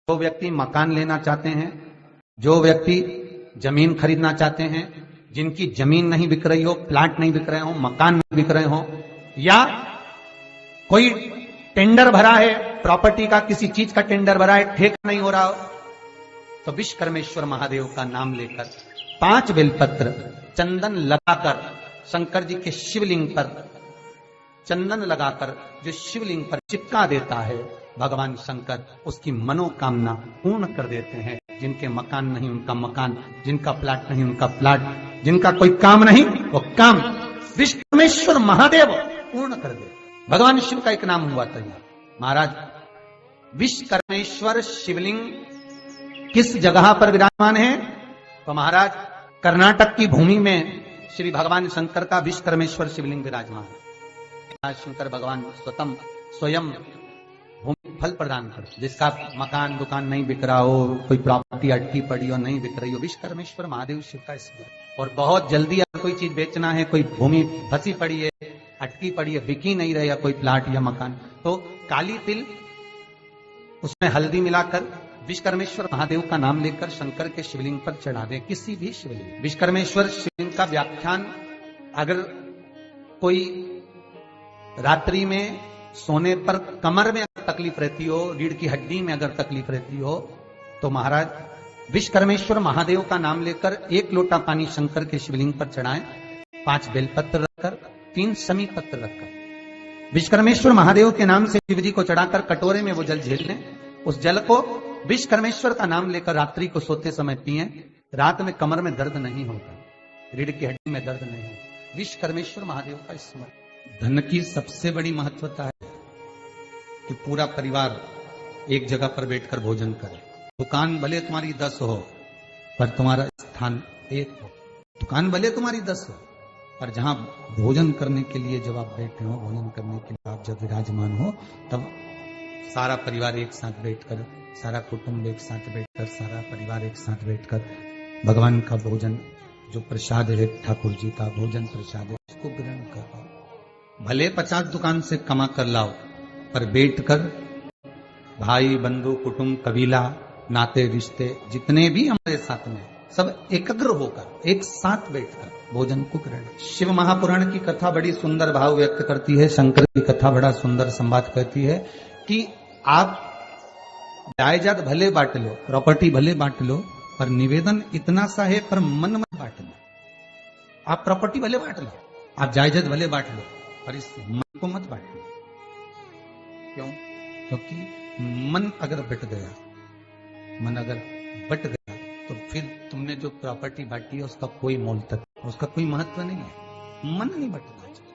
जो व्यक्ति मकान लेना चाहते हैं, जो व्यक्ति जमीन खरीदना चाहते हैं, जिनकी जमीन नहीं बिक रही हो, प्लाट नहीं बिक रहे हो, मकान नहीं बिक रहे हो, या कोई टेंडर भरा है प्रॉपर्टी का, किसी चीज का टेंडर भरा है, ठेका नहीं हो रहा हो, तो विश्वकर्मेश्वर महादेव का नाम लेकर 5 बेलपत्र चंदन लगाकर शंकर जी के शिवलिंग पर चंदन लगाकर जो शिवलिंग पर चिपका देता है, भगवान शंकर उसकी मनोकामना पूर्ण कर देते हैं। जिनके मकान नहीं उनका मकान, जिनका प्लाट नहीं उनका प्लाट, जिनका कोई काम नहीं वो काम विश्वकर्मेश्वर महादेव पूर्ण कर दे। भगवान शिव का एक नाम हुआ था महाराज। विश्वकर्मेश्वर शिवलिंग किस जगह पर विराजमान है? तो महाराज कर्नाटक की भूमि में श्री भगवान शंकर का विश्वकर्मेश्वर शिवलिंग विराजमान है। शंकर भगवान स्वयं भूमि फल प्रदान कर, जिसका मकान दुकान नहीं बिक रहा हो, कोई प्रॉपर्टी अटकी पड़ी हो, नहीं बिक रही हो, विश्वकर्मेश्वर महादेव शिव का स्मरण। और बहुत जल्दी अगर कोई चीज बेचना है, कोई भूमि फंसी पड़ी है, अटकी पड़ी है, बिकी नहीं रही है, कोई प्लाट या मकान, तो काली तिल उसमें हल्दी मिलाकर विश्वकर्मेश्वर महादेव का नाम लेकर शंकर के शिवलिंग पर चढ़ा दे। किसी भी शिवलिंग, विश्वकर्मेश्वर शिवलिंग का व्याख्यान अगर कोई रात्रि में सोने पर कमर में अगर तकलीफ रहती हो, रीढ़ की हड्डी में अगर तकलीफ रहती हो, तो महाराज विश्वकर्मेश्वर महादेव का नाम लेकर 1 लोटा पानी शंकर के शिवलिंग पर चढ़ाएं, 5 बेलपत्र रखकर, 3 समी पत्र रखकर विश्वकर्मेश्वर महादेव के नाम से शिव जी को चढ़ाकर कटोरे में वो जल झेल लें। उस जल को विश्वकर्मेश्वर का नाम लेकर रात्रि को सोते समय पिए। रात में कमर में दर्द नहीं होगा, रीढ़ की हड्डी में दर्द नहीं होगा। विश्वकर्मेश्वर महादेव का स्मरण। धन की सबसे बड़ी महत्वता है कि पूरा परिवार एक जगह पर बैठकर भोजन करे। दुकान भले तुम्हारी 10 हो पर तुम्हारा स्थान एक हो। दुकान भले तुम्हारी 10 हो पर जहां भोजन करने के लिए जब आप बैठे हो, भोजन करने के लिए आप जब विराजमान हो, तब सारा परिवार एक साथ बैठकर, सारा कुटुंब एक साथ बैठकर, सारा परिवार एक साथ बैठकर भगवान का भोजन, जो प्रसाद है ठाकुर जी का भोजन प्रसाद है, उसको ग्रहण करो। भले 50 दुकान से कमा कर लाओ, पर बैठकर भाई बंधु कुटुंब कबीला नाते रिश्ते जितने भी हमारे साथ में सब एकाग्र होकर एक साथ बैठकर भोजन को ग्रहण। शिव महापुराण की कथा बड़ी सुंदर भाव व्यक्त करती है, शंकर की कथा बड़ा सुंदर संवाद कहती है कि आप जायदाद भले बांट लो, प्रॉपर्टी भले बांट लो, पर निवेदन इतना सा है पर मन मत बांट लो। आप प्रॉपर्टी भले बांट लो, आप जायदाद भले बांट लो, पर इस मन को मत बांटना। क्यों? क्योंकि मन अगर बट गया, मन अगर बट गया, तो फिर तुमने जो प्रॉपर्टी बांटी है उसका कोई मोल तक, उसका कोई महत्व नहीं है। मन नहीं बटना चाहिए।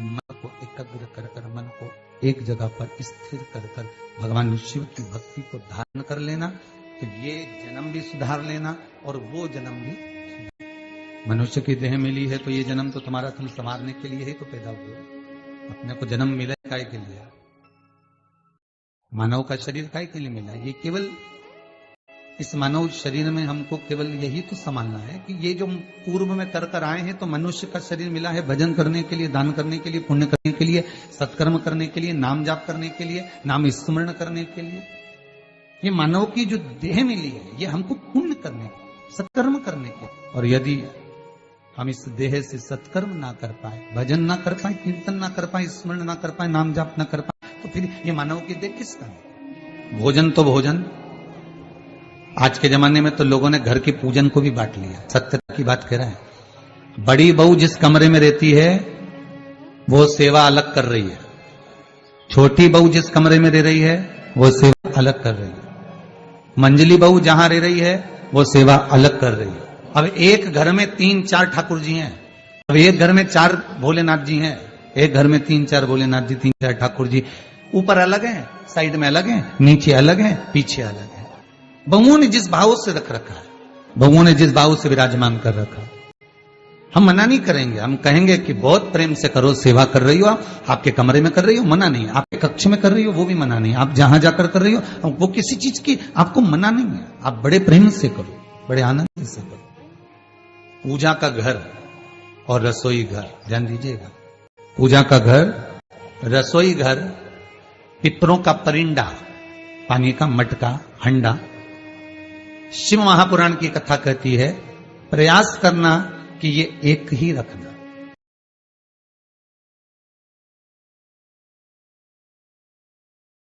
मन को एकाग्र कर कर, मन को एक जगह पर स्थिर कर कर भगवान शिव की भक्ति को धारण कर लेना, तो ये जन्म भी सुधार लेना और वो जन्म भी। मनुष्य की देह मिली है तो ये जन्म तो तुम्हारा तुम संवारने के लिए ही तो पैदा हुए। अपने को जन्म मिला काय के लिए? मानव का शरीर काय के लिए मिला? ये केवल इस मानव शरीर में हमको केवल यही तो संभालना है कि ये जो पूर्व में कर कर आए हैं, तो मनुष्य का शरीर मिला है भजन करने के लिए, दान करने के लिए, पुण्य करने के लिए, सत्कर्म करने के लिए, नाम जाप करने के लिए, नाम स्मरण करने के लिए। ये मानव की जो देह मिली है, ये हमको पुण्य करने, सत्कर्म करने के। और यदि हम इस देह से सत्कर्म ना कर पाए, भजन ना कर पाए, कीर्तन ना कर पाए, स्मरण ना कर पाए, नाम जाप ना कर पाए, तो फिर ये मानव की देह किसका है? भोजन तो भोजन। आज के जमाने में तो लोगों ने घर के पूजन को भी बांट लिया। सत्यता की बात कह रहे हैं। बड़ी बहू जिस कमरे में रहती है वो सेवा अलग कर रही है, छोटी बहू जिस कमरे में रह रही है वो सेवा अलग कर रही है, मंझली बहू जहां रह रही है वो सेवा अलग कर रही है। अब एक घर में 3-4 ठाकुर जी हैं, अब एक घर में 4 भोलेनाथ जी हैं, एक घर में 3-4 भोलेनाथ जी, 3-4 ठाकुर जी। ऊपर अलग हैं, साइड में अलग हैं, नीचे अलग हैं, पीछे अलग हैं। बहुओं ने जिस भाव से रख रखा है, बहुओं ने जिस भाव से विराजमान कर रखा है, हम मना नहीं करेंगे। हम कहेंगे कि बहुत प्रेम से करो, सेवा कर रही हो आप, आपके कमरे में कर रही हो, मना नहीं। आपके कक्ष में कर रही हो, वो भी मना नहीं। आप जहां जाकर कर रही हो, वो किसी चीज की आपको मना नहीं है। आप बड़े प्रेम से करो, बड़े आनंद से करो। पूजा का घर और रसोई घर, ध्यान दीजिएगा। पूजा का घर, रसोई घर, पितरों का परिंदा पानी का मटका, हंडा। शिव महापुराण की कथा कहती है, प्रयास करना कि ये एक ही रखना।